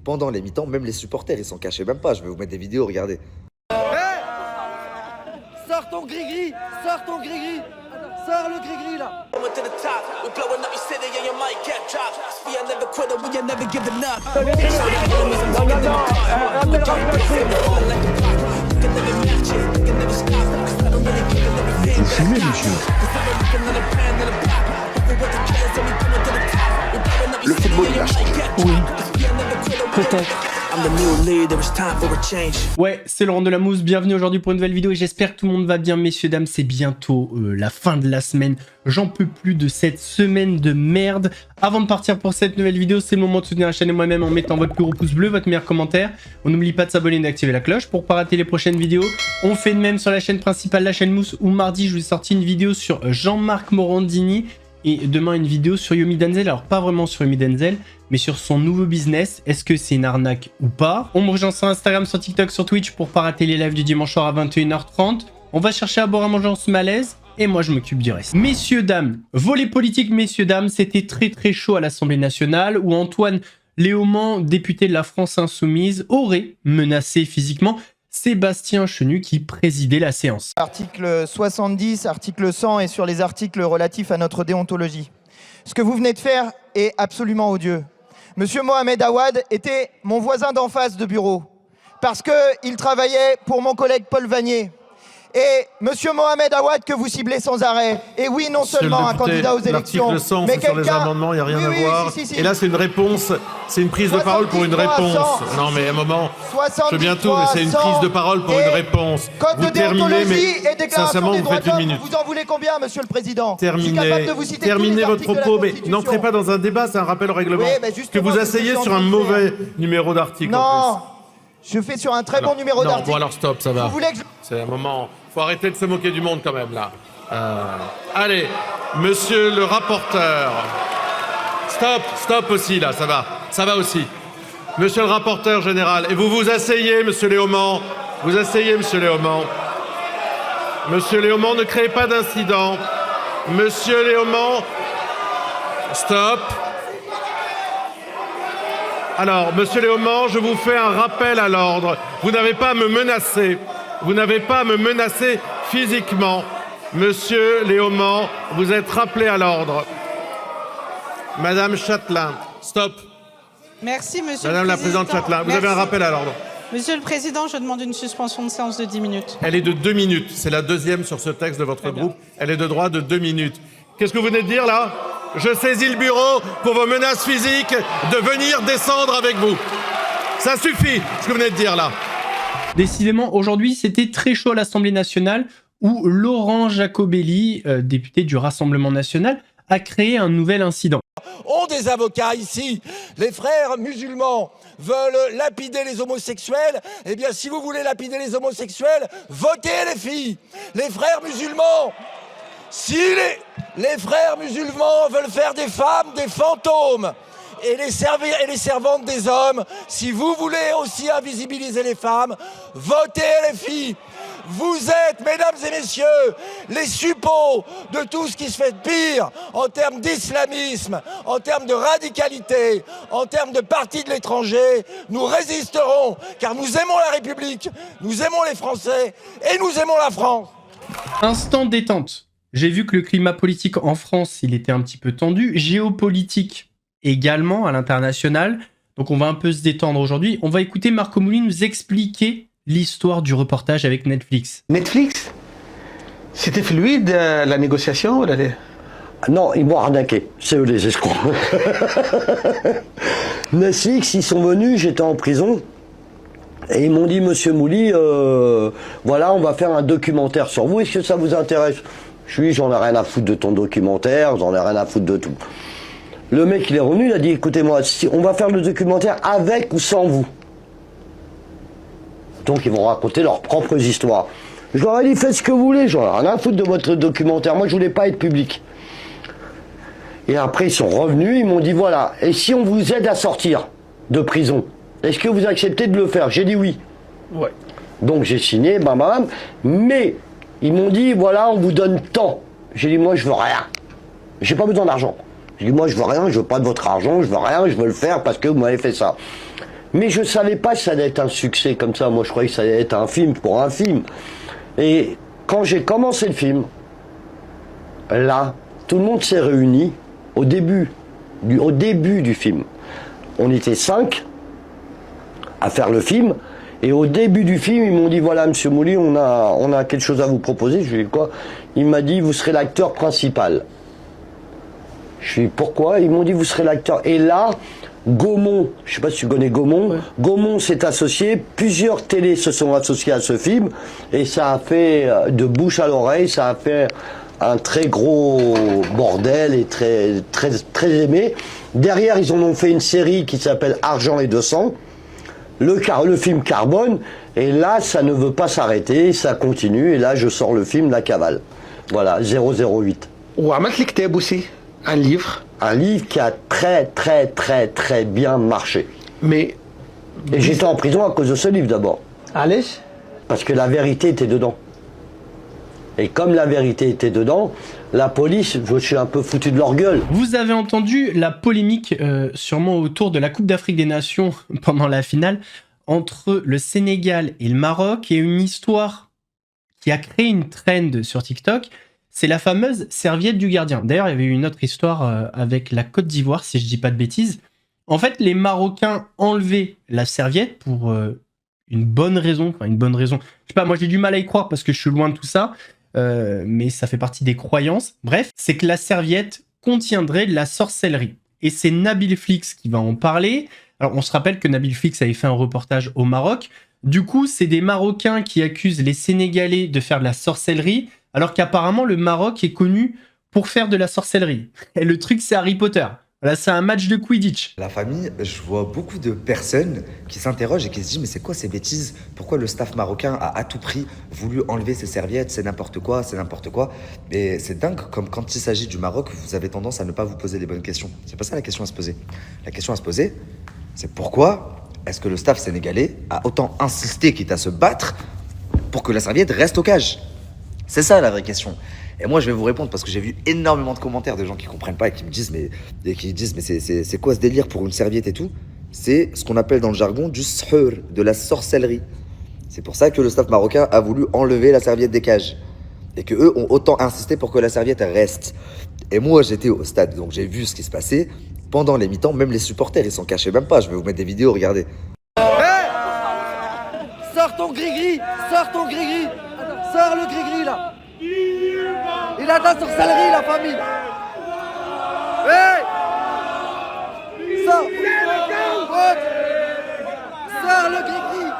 pendant les mi-temps, même les supporters, ils s'en cachaient même pas. Je vais vous mettre des vidéos, regardez. Sors ton gris-gris! Sors ton gris-gris! Sors le gris-gris là! Vous fumez, monsieur. Le football, il lâche. Oui. Peut-être. Ouais, c'est Laurent de la Mousse, bienvenue aujourd'hui pour une nouvelle vidéo et j'espère que tout le monde va bien, messieurs, dames, c'est bientôt la fin de la semaine, j'en peux plus de cette semaine de merde. Avant de partir pour cette nouvelle vidéo, c'est le moment de soutenir la chaîne et moi-même en mettant votre plus gros pouce bleu, votre meilleur commentaire. On n'oublie pas de s'abonner et d'activer la cloche pour pas rater les prochaines vidéos. On fait de même sur la chaîne principale, la chaîne Mousse, où mardi je vous ai sorti une vidéo sur Jean-Marc Morandini. Et demain une vidéo sur Yomi Denzel, alors pas vraiment sur Yomi Denzel, mais sur son nouveau business, est-ce que c'est une arnaque ou pas? On me rejoint sur Instagram, sur TikTok, sur Twitch pour pas rater les lives du dimanche soir à 21h30. On va chercher à boire à manger en ce malaise, et moi je m'occupe du reste. Messieurs, dames, volet politique, messieurs, dames, c'était très chaud à l'Assemblée nationale, où Antoine Léaumont, député de la France Insoumise, aurait menacé physiquement Sébastien Chenu qui présidait la séance. Article 70, article 100 et sur les articles relatifs à notre déontologie. Ce que vous venez de faire est absolument odieux. Monsieur Mohamed Awad était mon voisin d'en face de bureau parce qu'il travaillait pour mon collègue Paul Vanier. Et monsieur Mohamed Awad que vous ciblez sans arrêt. Et oui, non seulement un candidat aux élections, l'article 100, mais c'est sur les amendements, il n'y a rien à voir. Si. Et là, c'est une réponse, c'est une prise de parole pour une réponse. Non, mais à un moment, je veux bien tout, mais c'est une prise de parole pour une réponse. Vous terminez, mais sincèrement, vous faites une minute. Vous en voulez combien, monsieur le Président? Terminez votre propos, mais n'entrez pas dans un débat, c'est un rappel au règlement. Oui, que vous asseyez sur un mauvais numéro d'article. Non, je fais sur un très bon numéro d'article. Non, bon alors stop, ça va. Vous voulez que je... C'est un moment, faut arrêter de se moquer du monde quand même là. Allez, monsieur le rapporteur. Stop aussi là, ça va aussi. Monsieur le rapporteur général, et vous vous asseyez, monsieur Léaumont. Vous asseyez, monsieur Léaumont. Monsieur Léaumont, ne créez pas d'incident. Monsieur Léaumont, stop. Alors, monsieur Léaumont, je vous fais un rappel à l'ordre. Vous n'avez pas à me menacer. Vous n'avez pas à me menacer physiquement. Monsieur Léaumont, vous êtes rappelé à l'ordre. Madame Châtelain, stop. Merci, monsieur Madame le Président. la Présidente Châtelain, vous avez un rappel à l'ordre. Monsieur le Président, je demande une suspension de séance de 10 minutes. Elle est de 2 minutes. C'est la deuxième sur ce texte de votre groupe. Elle est de droit de 2 minutes. Qu'est-ce que vous venez de dire là? Je saisis le bureau pour vos menaces physiques de venir descendre avec vous. Ça suffit, ce que vous venez de dire là. Décidément, aujourd'hui, c'était très chaud à l'Assemblée nationale où Laurent Jacobelli, député du Rassemblement national, a créé un nouvel incident. Ont des avocats ici. Les frères musulmans veulent lapider les homosexuels. Eh bien, si vous voulez lapider les homosexuels, votez les filles. Les frères musulmans, si les frères musulmans veulent faire des femmes des fantômes et les servantes des hommes, si vous voulez aussi invisibiliser les femmes, votez les filles. Vous êtes, mesdames et messieurs, les suppôts de tout ce qui se fait de pire en termes d'islamisme, en termes de radicalité, en termes de partis de l'étranger. Nous résisterons, car nous aimons la République, nous aimons les Français et nous aimons la France. Instant détente. J'ai vu que le climat politique en France, il était un petit peu tendu. Géopolitique également à l'international. Donc on va un peu se détendre aujourd'hui. On va écouter Marco Mouli nous expliquer l'histoire du reportage avec Netflix. Netflix, c'était fluide la négociation? Non, ils m'ont arnaqué. C'est eux les escrocs. Netflix, ils sont venus, j'étais en prison. Et ils m'ont dit, monsieur Mouli, voilà, on va faire un documentaire sur vous. Est-ce que ça vous intéresse? J'en ai rien à foutre de ton documentaire, j'en ai rien à foutre de tout. Le mec, il est revenu, il a dit, écoutez-moi, on va faire le documentaire avec ou sans vous. Donc ils vont raconter leurs propres histoires. Je leur ai dit, faites ce que vous voulez, j'en ai rien à foutre de votre documentaire, moi je voulais pas être public. Et après ils sont revenus, ils m'ont dit, voilà, et si on vous aide à sortir de prison, est-ce que vous acceptez de le faire? J'ai dit oui. Ouais. Donc j'ai signé, bam, mais ils m'ont dit, voilà, on vous donne tant. J'ai dit, moi je veux rien. J'ai pas besoin d'argent. J'ai dit, moi je veux rien, je veux pas de votre argent, je veux rien, je veux le faire parce que vous m'avez fait ça. Mais je savais pas que ça allait être un succès comme ça. Moi, je croyais que ça allait être un film pour un film. Et quand j'ai commencé le film, là, tout le monde s'est réuni au début du film. On était 5 à faire le film. Et au début du film, ils m'ont dit, voilà, monsieur Mouli, on a quelque chose à vous proposer. Je lui ai dit, quoi? Il m'a dit, vous serez l'acteur principal. Je lui ai dit, pourquoi? Ils m'ont dit, vous serez l'acteur. Et là, Gaumont, je sais pas si tu connais Gaumont, ouais. Gaumont s'est associé, plusieurs télés se sont associées à ce film, et ça a fait de bouche à l'oreille, ça a fait un très gros bordel et très, très, très aimé. Derrière, ils en ont fait une série qui s'appelle Argent et 200. Le film Carbone, et là, ça ne veut pas s'arrêter, ça continue, et là, je sors le film La Cavale. Voilà, 008. Ou Ahmed Likteb aussi, un livre. Un livre qui a très, très, très, très bien marché. Mais... Et j'étais en prison à cause de ce livre, d'abord. Allez. Parce que la vérité était dedans. Et comme la vérité était dedans, la police, je suis un peu foutu de leur gueule. Vous avez entendu la polémique sûrement autour de la Coupe d'Afrique des Nations pendant la finale entre le Sénégal et le Maroc, et une histoire qui a créé une trend sur TikTok, c'est la fameuse serviette du gardien. D'ailleurs, il y avait eu une autre histoire avec la Côte d'Ivoire, si je dis pas de bêtises. En fait, les Marocains enlevaient la serviette pour une bonne raison. Enfin, une bonne raison. Je sais pas, moi j'ai du mal à y croire parce que je suis loin de tout ça. Mais ça fait partie des croyances. Bref, c'est que la serviette contiendrait de la sorcellerie. Et c'est Nabil Flix qui va en parler. Alors, on se rappelle que Nabil Flix avait fait un reportage au Maroc. Du coup, c'est des Marocains qui accusent les Sénégalais de faire de la sorcellerie, alors qu'apparemment, le Maroc est connu pour faire de la sorcellerie. Et le truc, c'est Harry Potter. Là, c'est un match de Quidditch. La famille, je vois beaucoup de personnes qui s'interrogent et qui se disent mais c'est quoi ces bêtises? Pourquoi le staff marocain a à tout prix voulu enlever ces serviettes? C'est n'importe quoi, c'est n'importe quoi. Et c'est dingue, comme quand il s'agit du Maroc, vous avez tendance à ne pas vous poser les bonnes questions. C'est pas ça la question à se poser. La question à se poser, c'est pourquoi est-ce que le staff sénégalais a autant insisté, quitte à se battre, pour que la serviette reste au cage? C'est ça la vraie question. Et moi, je vais vous répondre parce que j'ai vu énormément de commentaires de gens qui comprennent pas et qui me disent mais c'est quoi ce délire pour une serviette et tout? C'est ce qu'on appelle dans le jargon du sihur, de la sorcellerie. C'est pour ça que le staff marocain a voulu enlever la serviette des cages et que eux ont autant insisté pour que la serviette reste. Et moi, j'étais au stade, donc j'ai vu ce qui se passait pendant les mi-temps. Même les supporters, ils s'en cachaient même pas. Je vais vous mettre des vidéos, regardez. Hey, sors ton gris-gris, sors ton gris-gris, sors le gris-gris là. Il a de la sorcellerie, la famille. Hey! Sors le gris-gris.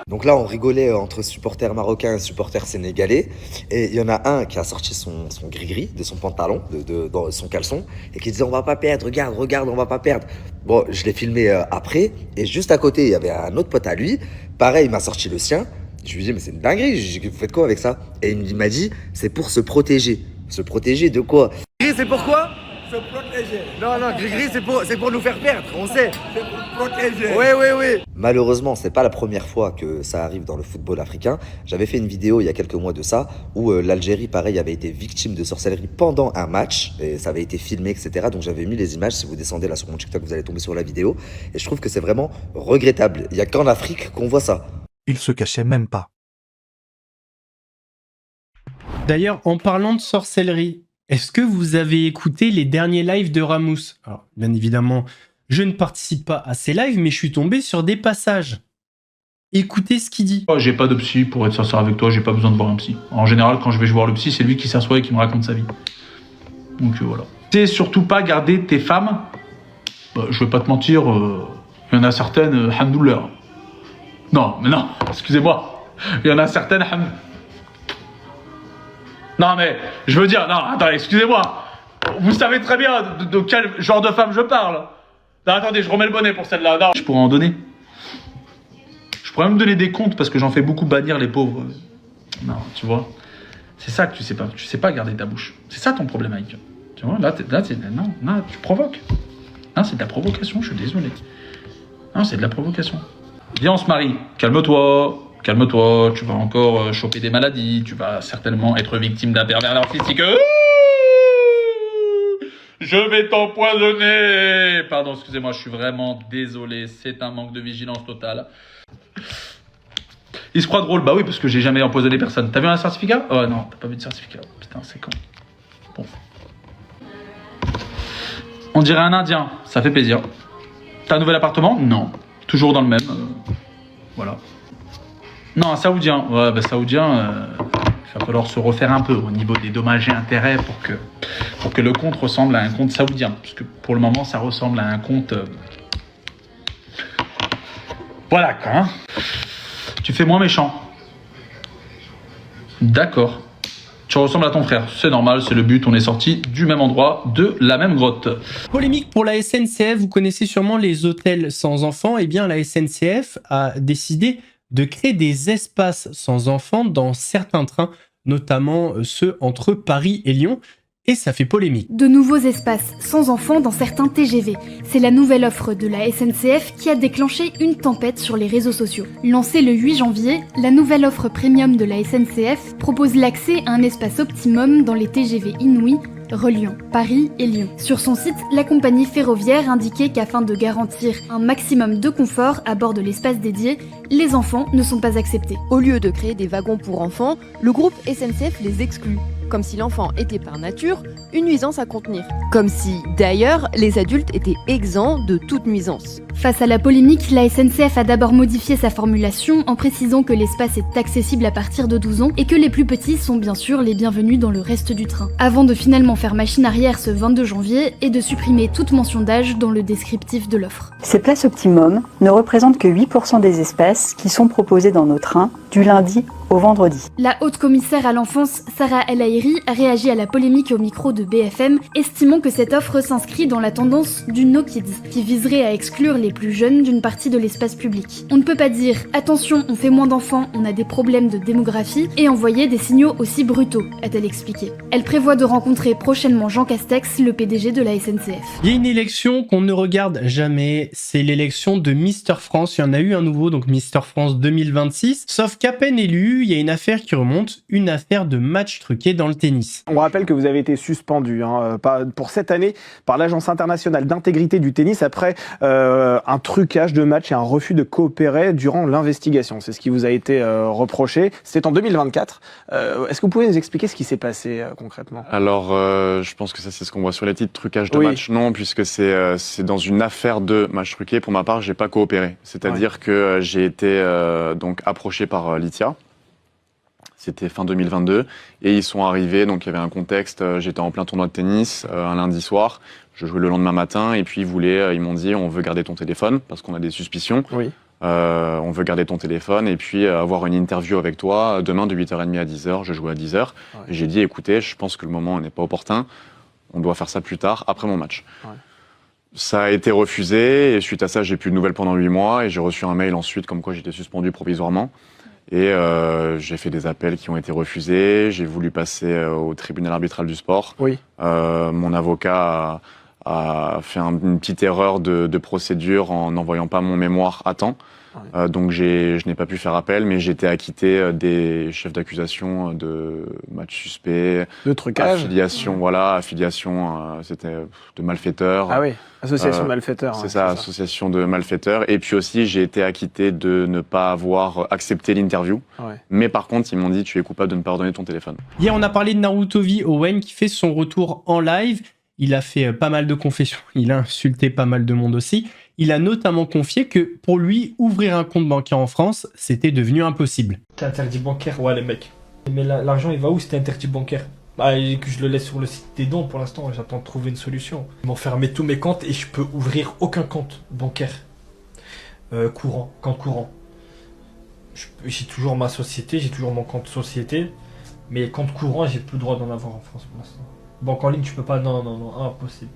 Donc là, on rigolait entre supporters marocains et supporters sénégalais. Et il y en a un qui a sorti son gris-gris de son pantalon, de son caleçon, et qui disait on va pas perdre, regarde, on va pas perdre. Bon, je l'ai filmé après. Et juste à côté, il y avait un autre pote à lui. Pareil, il m'a sorti le sien. Je lui ai dit, mais c'est une dinguerie, vous faites quoi avec ça? Et il m'a dit, c'est pour se protéger. Se protéger de quoi? Gris, c'est pourquoi? Se protéger. Non, gris, c'est pour nous faire perdre, on sait. C'est pour protéger. Oui. Malheureusement, c'est pas la première fois que ça arrive dans le football africain. J'avais fait une vidéo il y a quelques mois de ça, où l'Algérie, pareil, avait été victime de sorcellerie pendant un match, et ça avait été filmé, etc. Donc j'avais mis les images, si vous descendez là sur mon TikTok, vous allez tomber sur la vidéo. Et je trouve que c'est vraiment regrettable. Il y a qu'en Afrique qu'on voit ça. Il se cachait même pas. D'ailleurs, en parlant de sorcellerie, est-ce que vous avez écouté les derniers lives de Ramous? Alors, bien évidemment, je ne participe pas à ces lives, mais je suis tombé sur des passages. Écoutez ce qu'il dit. J'ai pas de psy pour être sincère avec toi, j'ai pas besoin de voir un psy. En général, quand je vais voir le psy, c'est lui qui s'assoit et qui me raconte sa vie. Donc voilà. C'est surtout pas garder tes femmes. Je vais pas te mentir, il y en a certaines, hamdoullah. Non, excusez-moi. Il y en a certaines... Non, mais, je veux dire... Non, attendez, excusez-moi. Vous savez très bien de quel genre de femme je parle. Non, attendez, je remets le bonnet pour celle-là. Non, je pourrais en donner. Je pourrais même donner des comptes parce que j'en fais beaucoup bannir les pauvres. Non, tu vois. C'est ça que tu sais pas. Tu sais pas garder ta bouche. C'est ça ton problème, Mike. Tu vois, là, non, tu provoques. Non, c'est de la provocation, je suis désolé. Non, c'est de la provocation. Viens, on se marie. Calme-toi, tu vas encore choper des maladies, tu vas certainement être victime d'un pervers narcissique. Je vais t'empoisonner. Pardon, excusez-moi, je suis vraiment désolé. C'est un manque de vigilance totale. Il se croit drôle. Bah oui, parce que j'ai jamais empoisonné personne. T'as vu un certificat? Oh non, t'as pas vu de certificat. Putain, c'est con. Bon. On dirait un Indien. Ça fait plaisir. T'as un nouvel appartement? Non. Toujours dans le même. Voilà. Non, un Saoudien. Ouais, bah Saoudien, il va falloir se refaire un peu au niveau des dommages et intérêts pour que le compte ressemble à un compte saoudien. Parce que pour le moment, ça ressemble à un compte... Voilà, quoi. Hein. Tu fais moins méchant. D'accord. Tu ressembles à ton frère. C'est normal, c'est le but. On est sorti du même endroit, de la même grotte. Polémique pour la SNCF. Vous connaissez sûrement les hôtels sans enfants. Eh bien, la SNCF a décidé de créer des espaces sans enfants dans certains trains, notamment ceux entre Paris et Lyon. Et ça fait polémique. De nouveaux espaces sans enfants dans certains TGV. C'est la nouvelle offre de la SNCF qui a déclenché une tempête sur les réseaux sociaux. Lancée le 8 janvier, la nouvelle offre premium de la SNCF propose l'accès à un espace optimum dans les TGV inouïs reliant Paris et Lyon. Sur son site, la compagnie ferroviaire indiquait qu'afin de garantir un maximum de confort à bord de l'espace dédié, les enfants ne sont pas acceptés. Au lieu de créer des wagons pour enfants, le groupe SNCF les exclut. Comme si l'enfant était par nature une nuisance à contenir. Comme si, d'ailleurs, les adultes étaient exempts de toute nuisance. Face à la polémique, la SNCF a d'abord modifié sa formulation en précisant que l'espace est accessible à partir de 12 ans et que les plus petits sont bien sûr les bienvenus dans le reste du train. Avant de finalement faire machine arrière ce 22 janvier et de supprimer toute mention d'âge dans le descriptif de l'offre. Ces places optimum ne représentent que 8% des espaces qui sont proposés dans nos trains du lundi au vendredi. La haute commissaire à l'enfance, Sarah El Haïry, a réagi à la polémique au micro de BFM, estimant que cette offre s'inscrit dans la tendance du No Kids, qui viserait à exclure les plus jeunes d'une partie de l'espace public. On ne peut pas dire « attention, on fait moins d'enfants, on a des problèmes de démographie » et envoyer des signaux aussi brutaux, a-t-elle expliqué. Elle prévoit de rencontrer prochainement Jean Castex, le PDG de la SNCF. Il y a une élection qu'on ne regarde jamais, c'est l'élection de Mister France. Il y en a eu un nouveau, donc Mister France 2026, sauf qu'à peine élu, il y a une affaire qui remonte, une affaire de match truqué dans le tennis. On rappelle que vous avez été suspendu pour cette année par l'Agence internationale d'intégrité du tennis après un trucage de match et un refus de coopérer durant l'investigation. C'est ce qui vous a été reproché. C'était en 2024. Est-ce que vous pouvez nous expliquer ce qui s'est passé concrètement? Alors, je pense que ça c'est ce qu'on voit sur les titres, trucage de match. Non, puisque c'est dans une affaire de match truqué. Pour ma part, j'ai pas coopéré. C'est-à-dire que j'ai été donc approché par Lithia. C'était fin 2022 et ils sont arrivés, donc il y avait un contexte, j'étais en plein tournoi de tennis un lundi soir, je jouais le lendemain matin et puis ils m'ont dit on veut garder ton téléphone parce qu'on a des suspicions, on veut garder ton téléphone et puis avoir une interview avec toi demain de 8h30 à 10h, je jouais à 10h. Et j'ai dit écoutez, je pense que le moment n'est pas opportun, on doit faire ça plus tard, après mon match. Ça a été refusé et suite à ça j'ai plus de nouvelles pendant 8 mois et j'ai reçu un mail ensuite comme quoi j'étais suspendu provisoirement. Et j'ai fait des appels qui ont été refusés, j'ai voulu passer au tribunal arbitral du sport. Mon avocat a fait une petite erreur de procédure en n'envoyant pas mon mémoire à temps. Donc je n'ai pas pu faire appel, mais j'ai été acquitté des chefs d'accusation de match suspect, de trucage, affiliation, c'était de malfaiteurs. Ah oui, association de malfaiteurs. C'est ça, association de malfaiteurs. Et puis aussi, j'ai été acquitté de ne pas avoir accepté l'interview. Mais par contre, ils m'ont dit, tu es coupable de ne pas redonner ton téléphone. Hier, on a parlé de Narutobi Owen qui fait son retour en live. Il a fait pas mal de confessions, il a insulté pas mal de monde aussi. Il a notamment confié que pour lui, ouvrir un compte bancaire en France, c'était devenu impossible. T'es interdit bancaire? Ouais les mecs. Mais l'argent il va où si t'es interdit bancaire? Bah que je le laisse sur le site des dons pour l'instant, j'attends de trouver une solution. Ils m'ont fermé tous mes comptes et je peux ouvrir aucun compte bancaire. Compte courant. J'ai toujours ma société, j'ai toujours mon compte société. Mais compte courant, j'ai plus le droit d'en avoir en France pour l'instant. Banque en ligne, tu peux pas, non, impossible.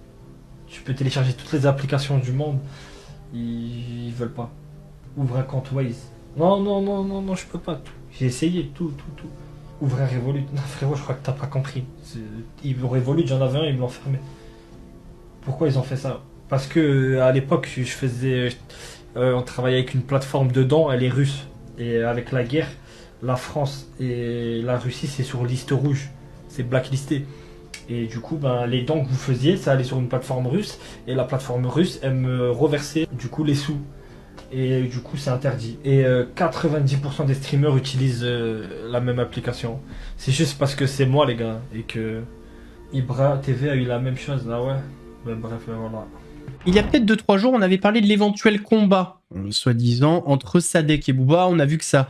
Tu peux télécharger toutes les applications du monde, ils veulent pas. Ouvre un compte Waze. Non, je peux pas. J'ai essayé, tout. Ouvre un Revolut. Non, frérot, je crois que t'as pas compris. Revolut, j'en avais un, ils me l'ont fermé. Pourquoi ils ont fait ça? Parce que à l'époque, on travaillait avec une plateforme de dons, elle est russe. Et avec la guerre, la France et la Russie, c'est sur liste rouge. C'est blacklisté. Et du coup, ben, les dons que vous faisiez, ça allait sur une plateforme russe. Et la plateforme russe, elle me reversait du coup les sous. Et du coup, c'est interdit. Et 90% des streamers utilisent la même application. C'est juste parce que c'est moi, les gars. Et que Ibra TV a eu la même chose. Ah ouais. Ben, bref, ben, voilà. Il y a peut-être 2-3 jours, on avait parlé de l'éventuel combat, soi-disant, entre Sadek et Booba. On a vu que ça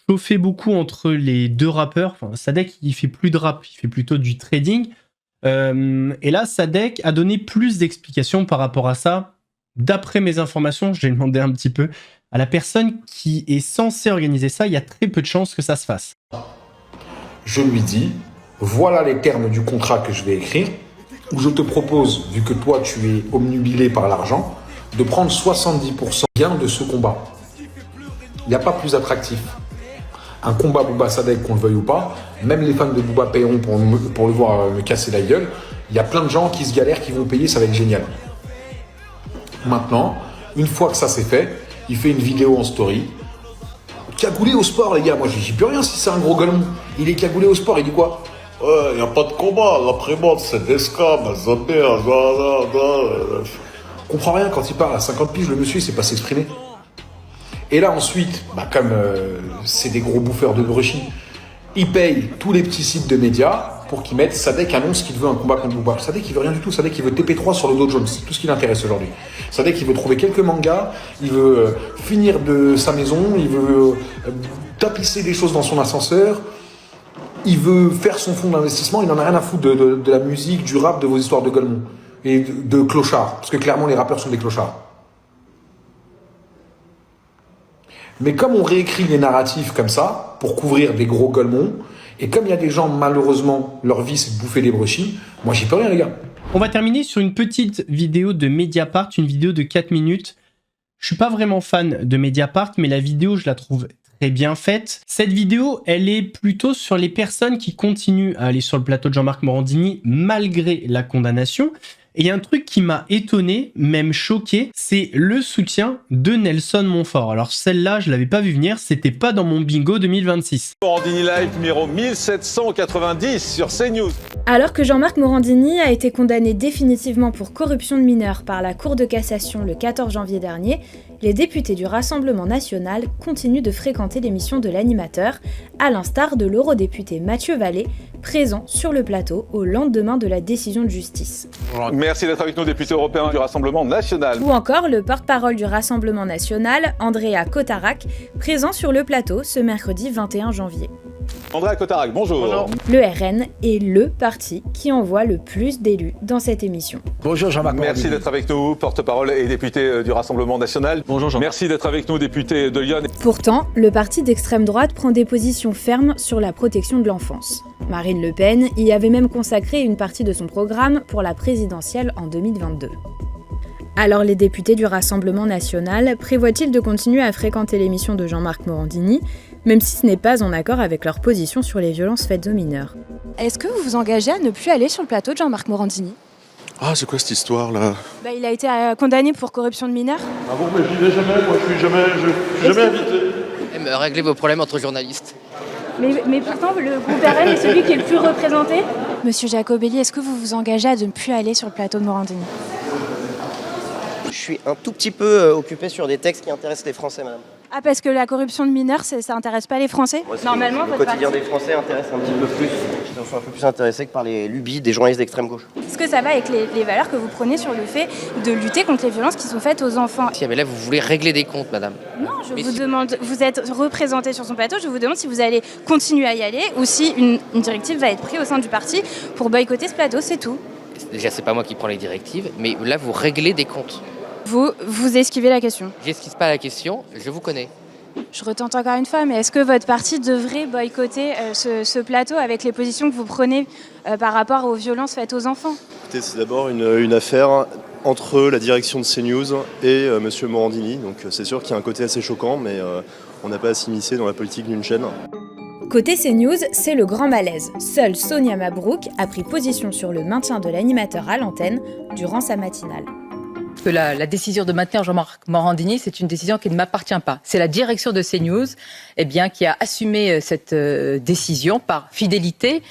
chauffait beaucoup entre les deux rappeurs. Enfin, Sadek, il fait plus de rap, il fait plutôt du trading. Et là, Sadek a donné plus d'explications par rapport à ça. D'après mes informations, j'ai demandé un petit peu à la personne qui est censée organiser ça. Il y a très peu de chances que ça se fasse. Je lui dis, voilà les termes du contrat que je vais écrire, où je te propose, vu que toi tu es obnubilé par l'argent, de prendre 70% gain de ce combat. Il n'y a pas plus attractif. Un combat Booba Sadek, qu'on le veuille ou pas, même les fans de Booba paieront pour le voir me casser la gueule. Il y a plein de gens qui se galèrent, qui vont payer, ça va être génial. Maintenant, une fois que ça c'est fait, il fait une vidéo en story. Cagoulé au sport, les gars. Moi, je dis plus rien si c'est un gros golemon. Il est cagoulé au sport, il dit quoi? Ouais, y a pas de combat. L'après-mode, c'est des scams, On comprend rien quand il parle. À 50 piges, le monsieur, il sait pas s'exprimer. Et là, ensuite, comme c'est des gros bouffeurs de brushing, ils payent tous les petits sites de médias pour qu'ils mettent Sadek annonce qu'il veut un combat contre Booba. Sadek, il veut rien du tout. Sadek, il veut TP3 sur le Dow Jones. C'est tout ce qui l'intéresse aujourd'hui. Sadek, il veut trouver quelques mangas, il veut finir de sa maison, il veut tapisser des choses dans son ascenseur, il veut faire son fonds d'investissement, il n'en a rien à foutre de la musique, du rap, de vos histoires de golemons et de clochards. Parce que clairement, les rappeurs sont des clochards. Mais comme on réécrit les narratifs comme ça, pour couvrir des gros golemons, et comme il y a des gens, malheureusement, leur vie c'est de bouffer des brochis, moi j'y peux rien les gars. On va terminer sur une petite vidéo de Mediapart, une vidéo de 4 minutes. Je suis pas vraiment fan de Mediapart, mais la vidéo je la trouve très bien faite. Cette vidéo, elle est plutôt sur les personnes qui continuent à aller sur le plateau de Jean-Marc Morandini malgré la condamnation. Et il y a un truc qui m'a étonné, même choqué, c'est le soutien de Nelson Montfort. Alors celle-là, je l'avais pas vu venir, c'était pas dans mon bingo 2026. Morandini Live numéro 1790 sur CNews. Alors que Jean-Marc Morandini a été condamné définitivement pour corruption de mineurs par la Cour de cassation le 14 janvier dernier, les députés du Rassemblement national continuent de fréquenter l'émission de l'animateur, à l'instar de l'eurodéputé Mathieu Vallée, présent sur le plateau au lendemain de la décision de justice. Merci d'être avec nous, député européen du Rassemblement national. Ou encore le porte-parole du Rassemblement national, Andrea Cotarac, présent sur le plateau ce mercredi 21 janvier. Andrea Cotarac, bonjour. Bonjour. Le RN est le parti qui envoie le plus d'élus dans cette émission. Bonjour Jean-Marc. Merci d'être avec nous, porte-parole et député du Rassemblement national. Bonjour Jean. Merci d'être avec nous, député de Lyon. Pourtant, le parti d'extrême droite prend des positions fermes sur la protection de l'enfance. Marine Le Pen y avait même consacré une partie de son programme pour la présidentielle en 2022. Alors les députés du Rassemblement national prévoient-ils de continuer à fréquenter l'émission de Jean-Marc Morandini, même si ce n'est pas en accord avec leur position sur les violences faites aux mineurs? Est-ce que vous vous engagez à ne plus aller sur le plateau de Jean-Marc Morandini? Ah, c'est quoi cette histoire là? Il a été condamné pour corruption de mineurs. Ah bon, mais j'y vais jamais, moi je suis jamais invité. Réglez vos problèmes entre journalistes. Mais pourtant, le groupe RN est celui qui est le plus représenté. Monsieur Jacobelli, est-ce que vous vous engagez à ne plus aller sur le plateau de Morandini? Je suis un tout petit peu occupé sur des textes qui intéressent les Français, madame. Ah, parce que la corruption de mineurs, ça intéresse pas les Français? Normalement, le quotidien des Français intéresse un petit peu plus. Ils sont un peu plus intéressés que par les lubies des journalistes d'extrême gauche. Est-ce que ça va avec les valeurs que vous prenez sur le fait de lutter contre les violences qui sont faites aux enfants? Mais là, vous voulez régler des comptes, madame. Non, je vous demande, vous êtes représenté sur son plateau, je vous demande si vous allez continuer à y aller ou si une directive va être prise au sein du parti pour boycotter ce plateau, c'est tout. Déjà, c'est pas moi qui prends les directives, mais là, vous réglez des comptes. Vous esquivez la question. J'esquive pas la question, je vous connais. Je retente encore une fois, mais est-ce que votre parti devrait boycotter ce plateau avec les positions que vous prenez par rapport aux violences faites aux enfants? Écoutez, c'est d'abord une affaire entre la direction de CNews et M. Morandini, donc c'est sûr qu'il y a un côté assez choquant, mais on n'a pas à s'immiscer dans la politique d'une chaîne. Côté CNews, c'est le grand malaise. Seule Sonia Mabrouk a pris position sur le maintien de l'animateur à l'antenne durant sa matinale. que la décision de maintenir Jean-Marc Morandini, c'est une décision qui ne m'appartient pas. C'est la direction de CNews qui a assumé cette décision par fidélité,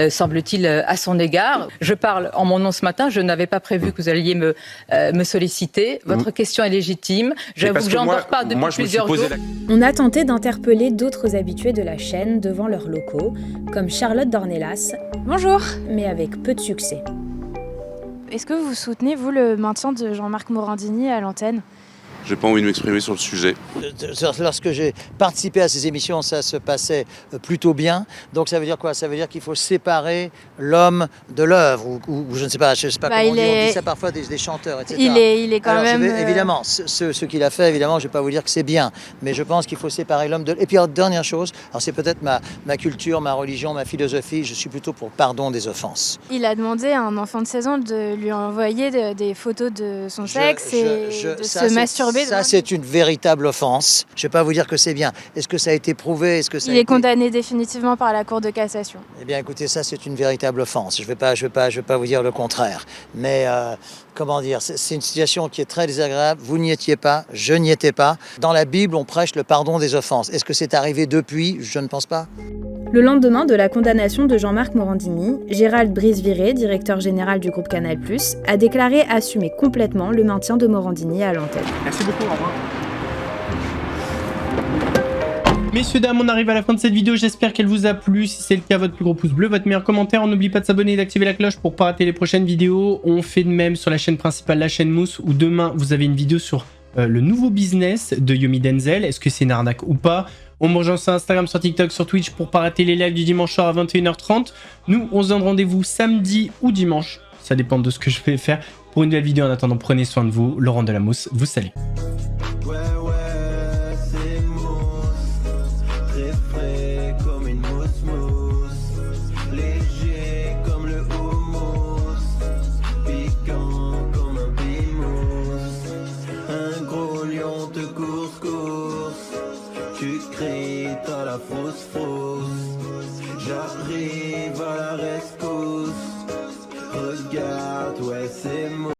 semble-t-il, à son égard. Je parle en mon nom ce matin, je n'avais pas prévu que vous alliez me solliciter. Votre question est légitime. J'avoue que j'en dors pas depuis plusieurs jours. On a tenté d'interpeller d'autres habitués de la chaîne devant leurs locaux, comme Charlotte Dornelas. Bonjour. Mais avec peu de succès. Est-ce que vous soutenez, vous, le maintien de Jean-Marc Morandini à l'antenne ? J'ai pas envie de m'exprimer sur le sujet. Lorsque j'ai participé à ces émissions, ça se passait plutôt bien. Donc ça veut dire quoi? Ça veut dire qu'il faut séparer l'homme de l'œuvre, ou je ne sais pas comment on dit ça parfois des chanteurs, etc. Il est quand même... Évidemment, ce qu'il a fait, évidemment, je ne vais pas vous dire que c'est bien, mais je pense qu'il faut séparer l'homme de... Et puis, dernière chose, alors c'est peut-être ma culture, ma religion, ma philosophie, je suis plutôt pour le pardon des offenses. Il a demandé à un enfant de 16 ans de lui envoyer des photos de son sexe et de se masturber. Ça, c'est une véritable offense. Je ne vais pas vous dire que c'est bien. Est-ce que ça a été prouvé? Il est condamné définitivement par la Cour de cassation. Eh bien, écoutez, ça, c'est une véritable offense. Je ne vais pas vous dire le contraire. Mais, comment dire, c'est une situation qui est très désagréable. Vous n'y étiez pas, je n'y étais pas. Dans la Bible, on prêche le pardon des offenses. Est-ce que c'est arrivé depuis? Je ne pense pas. Le lendemain de la condamnation de Jean-Marc Morandini, Gérald Brice-Viré, directeur général du groupe Canal+, a déclaré assumer complètement le maintien de Morandini à l'antenne. Merci beaucoup, au revoir. Messieurs, dames, on arrive à la fin de cette vidéo, j'espère qu'elle vous a plu. Si c'est le cas, votre plus gros pouce bleu, votre meilleur commentaire. On n'oublie pas de s'abonner et d'activer la cloche pour pas rater les prochaines vidéos. On fait de même sur la chaîne principale, la chaîne Mousse, où demain, vous avez une vidéo sur le nouveau business de Yomi Denzel. Est-ce que c'est une arnaque ou pas? On me rejoint sur Instagram, sur TikTok, sur Twitch pour pas rater les lives du dimanche soir à 21h30. Nous, on se donne rendez-vous samedi ou dimanche. Ça dépend de ce que je vais faire pour une nouvelle vidéo. En attendant, prenez soin de vous. Laurent de la Mousse vous salue. J'arrive à la rescousse. Regarde, ouais, c'est moi.